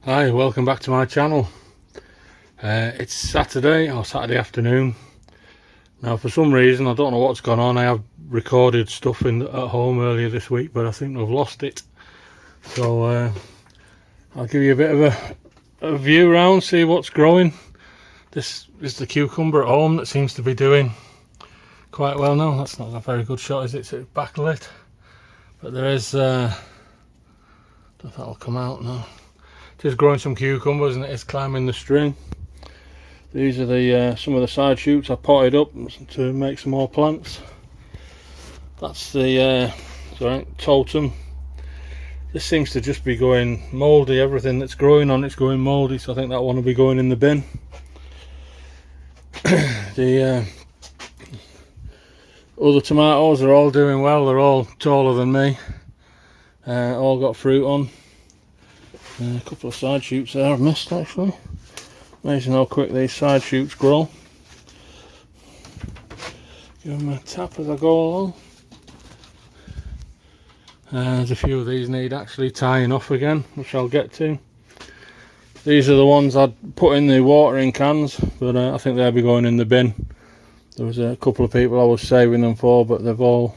Hi, welcome back to my channel. It's Saturday afternoon. Now for some reason, I don't know what's gone on, I have recorded stuff at home earlier this week, but I think I've lost it. So I'll give you a bit of a view around, see what's growing. This is the cucumber at home that seems to be doing quite well now. That's not a very good shot, is it? It's backlit. But there is, I don't know if that'll come out now. Just growing some cucumbers and it is climbing the string. These are the some of the side shoots I potted up to make some more plants. That's the totem. This seems to just be going mouldy. Everything that's growing on it's going mouldy, so I think that one will be going in the bin. The other tomatoes are all doing well. They're all taller than me. All got fruit on. A couple of side shoots there I've missed actually. Amazing how quick these side shoots grow. Give them a tap as I go along. There's a few of these need actually tying off again, which I'll get to. These are the ones I'd put in the watering cans, but I think they'll be going in the bin. There was a couple of people I was saving them for, but they've all,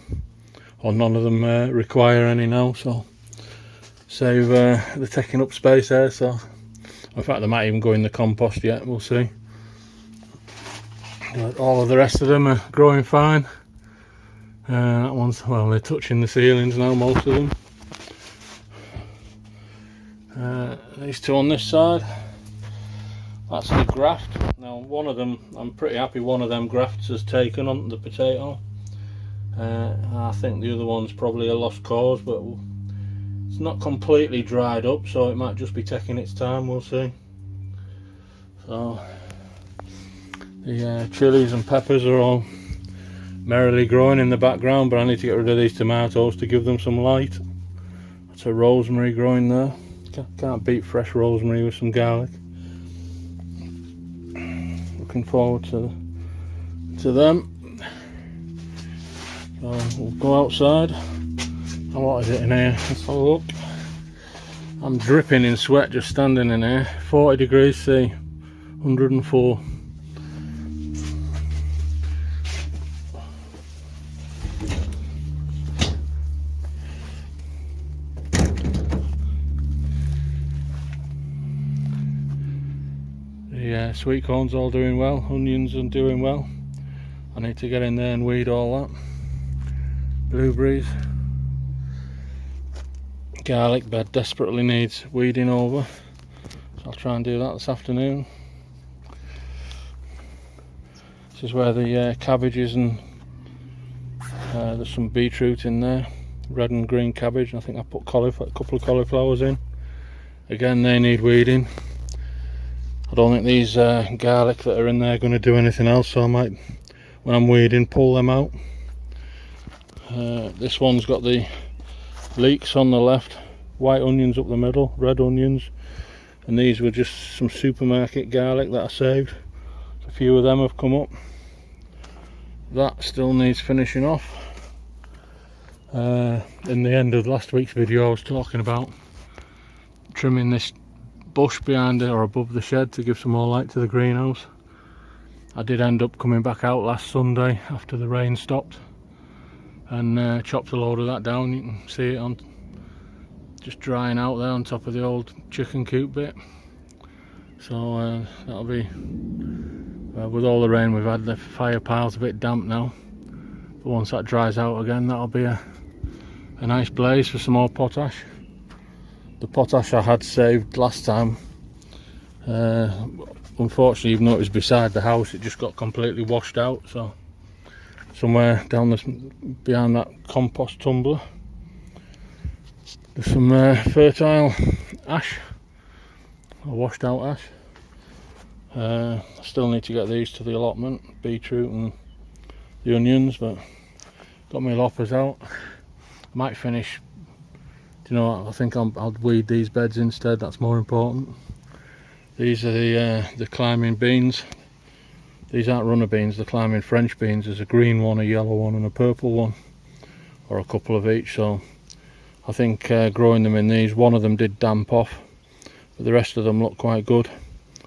or none of them require any now, so save they're taking up space there. So in fact they might even go in the compost yet, we'll see. But all of the rest of them are growing fine. That one's, well, they're touching the ceilings now, most of them. These two on this side, that's the graft. Now one of them, I'm pretty happy one of them grafts has taken on the potato. I think the other one's probably a lost cause, but it's not completely dried up, so it might just be taking its time, we'll see. So the chilies and peppers are all merrily growing in the background, but I need to get rid of these tomatoes to give them some light. That's a rosemary growing there. Can't beat fresh rosemary with some garlic. Looking forward to them. So we'll go outside. And what is it in here? Let's have a look. I'm dripping in sweat just standing in here. 40 degrees C, 104. The sweet corn's all doing well, onions are doing well. I need to get in there and weed all that. Blueberries. Garlic bed desperately needs weeding over, so I'll try and do that this afternoon. This is where the cabbage is, and there's some beetroot in there, red and green cabbage, and I think I put a couple of cauliflowers in. Again, they need weeding. I don't think these garlic that are in there are going to do anything else, so I might, when I'm weeding, pull them out. This one's got the leeks on the left, white onions up the middle, red onions, and these were just some supermarket garlic that I saved. A few of them have come up. That still needs finishing off. In the end of last week's video I was talking about trimming this bush behind it or above the shed to give some more light to the greenhouse. I did end up coming back out last Sunday after the rain stopped and chopped a load of that down. You can see it on just drying out there on top of the old chicken coop bit. So that'll be, with all the rain we've had, the fire pile's a bit damp now, but once that dries out again, that'll be a nice blaze for some more potash. The potash I had saved last time, unfortunately, even though it was beside the house, it just got completely washed out. So somewhere down this, behind that compost tumbler, there's some fertile ash, or washed out ash. I still need to get these to the allotment, beetroot and the onions, but got my loppers out. I might finish, do you know what, I think I'll weed these beds instead, that's more important. These are the climbing beans. These aren't runner beans, they're climbing French beans. There's a green one, a yellow one and a purple one, or a couple of each. So I think growing them in these, one of them did damp off, but the rest of them look quite good,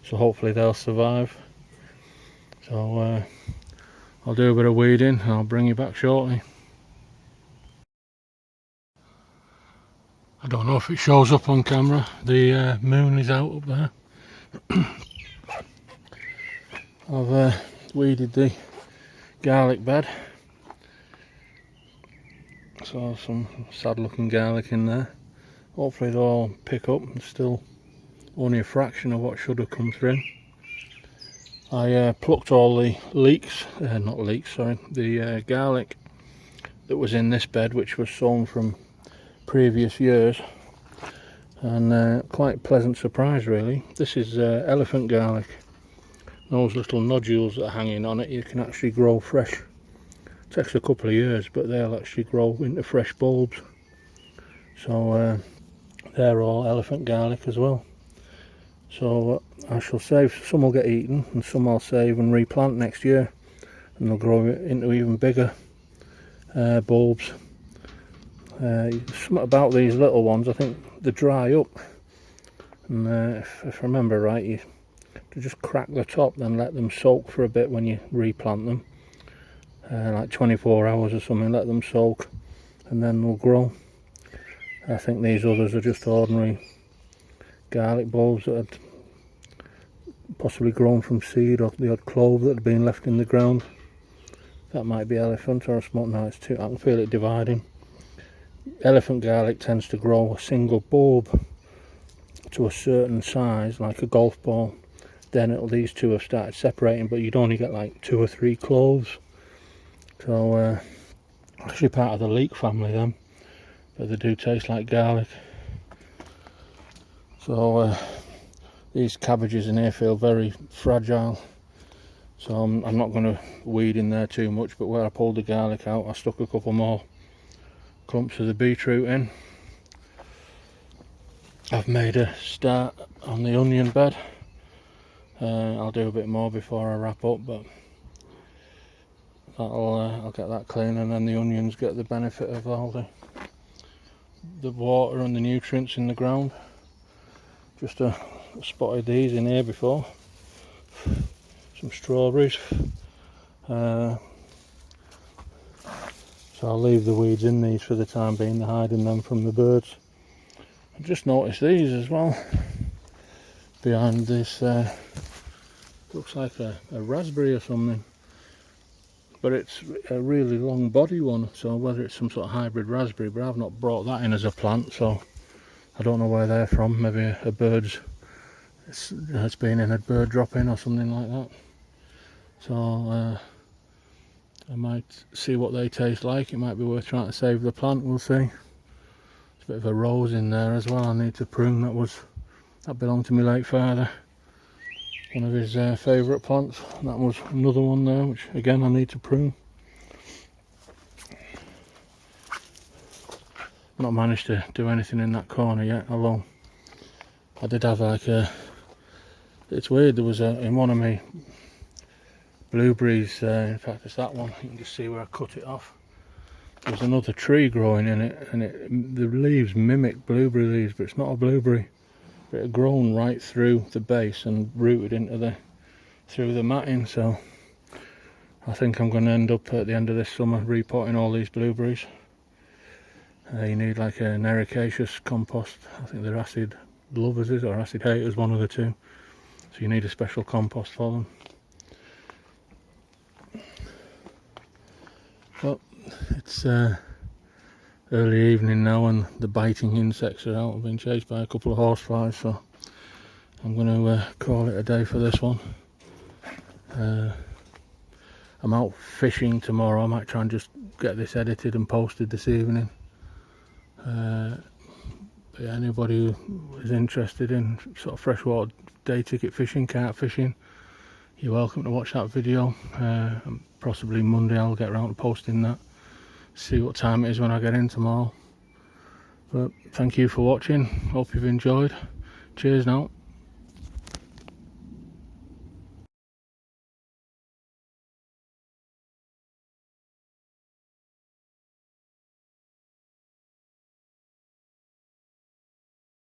so hopefully they'll survive. So I'll do a bit of weeding and I'll bring you back shortly. I don't know if it shows up on camera, the moon is out up there. I've weeded the garlic bed, so some sad looking garlic in there. Hopefully they'll all pick up. It's still only a fraction of what should have come through. I plucked all the the garlic that was in this bed, which was sown from previous years, and quite pleasant surprise really. This is elephant garlic. Those little nodules that are hanging on it, you can actually grow fresh. It takes a couple of years, but they'll actually grow into fresh bulbs. So they're all elephant garlic as well. So I shall save, some will get eaten and some I'll save and replant next year, and they'll grow into even bigger bulbs. Something about these little ones, I think they dry up, and if I remember right, you just crack the top, then let them soak for a bit when you replant them, like 24 hours or something, let them soak, and then they'll grow. I think these others are just ordinary garlic bulbs that had possibly grown from seed, or the odd clove that had been left in the ground. That might be elephant or a small, no, it's too, I can feel it dividing. Elephant garlic tends to grow a single bulb to a certain size, like a golf ball. Then these two have started separating, but you'd only get like 2 or 3 cloves. So actually part of the leek family then, but they do taste like garlic. So these cabbages in here feel very fragile, so I'm not going to weed in there too much, but where I pulled the garlic out, I stuck a couple more clumps of the beetroot in. I've made a start on the onion bed. I'll do a bit more before I wrap up, but I'll get that clean, and then the onions get the benefit of all the water and the nutrients in the ground. Just spotted these in here before, some strawberries, so I'll leave the weeds in these for the time being, they're hiding them from the birds. I just noticed these as well behind this. Looks like a raspberry or something, but it's a really long body one, so whether it's some sort of hybrid raspberry, but I've not brought that in as a plant, so I don't know where they're from. Maybe a bird's, it's been in a bird drop-in or something like that. So I might see what they taste like. It might be worth trying to save the plant, we'll see. There's a bit of a rose in there as well I need to prune. That belonged to my late father, one of his favourite plants. And that was another one there, which again I need to prune. Not managed to do anything in that corner yet, although I did have like it's weird, there was in one of my blueberries, in fact it's that one, you can just see where I cut it off. There's another tree growing in it, and the leaves mimic blueberry leaves, but it's not a blueberry. But it had grown right through the base and rooted into through the matting, so I think I'm going to end up at the end of this summer repotting all these blueberries. You need like an ericaceous compost. I think they're acid lovers or acid haters, one of the two. So you need a special compost for them. Well, it's early evening now and the biting insects are out. I've been chased by a couple of horseflies, so I'm going to call it a day for this one. I'm out fishing tomorrow. I might try and just get this edited and posted this evening. But yeah, anybody who is interested in sort of freshwater day ticket fishing, carp fishing, you're welcome to watch that video. Possibly Monday I'll get around to posting that, see what time it is when I get in tomorrow. But thank you for watching, hope you've enjoyed. Cheers now.